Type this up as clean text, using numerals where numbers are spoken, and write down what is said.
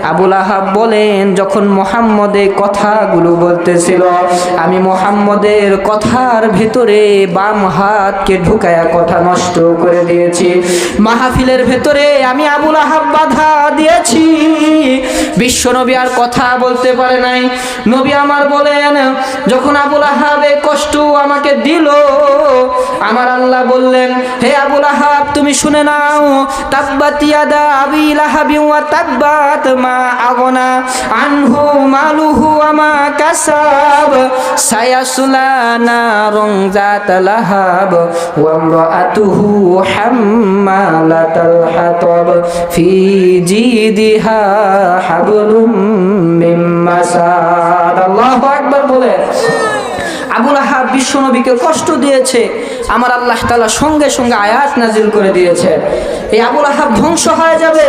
আবুল আহাব বলেন যখন মুহাম্মদ এই কথাগুলো বলতেছিল, আমি মুহাম্মদের কথার ভেতরে বাম হাতকে ঢুকায়া কথা নষ্ট করে দিয়েছি। মাহফিলের ভেতরে আমি আবুল আহাব বাধা দিয়েছি। বিশ্ব নবী আর কথা বলতে পারে নাই। নবী আমার বলেন যখন আবুল আহাব এই কষ্ট আমাকে দিল, আমার আল্লাহ বললেন, হে আবুল আহাব তুমি শুনে নাও, তাব্বাত ইয়াদা আবি লাহাবি ওয়া তাব্বাত মা আগনা আনহু মালুহু ওয়া মা কাসাব সায়াসলা নারুন যাত লাহাব ওয়া ইমরাআতুহু হাম্মালাতাল হাতাব ফি জিদিহা হাবলুম মিন মাসাদ। আল্লাহু আকবার বলে আবুল আহাব বিশ্ব নবীকে কষ্ট দিয়েছে, আমার আল্লাহ তাআলা সঙ্গে সঙ্গে আয়াত নাজিল করে দিয়েছে, এই আবুল আহাব ধ্বংস হয়ে যাবে।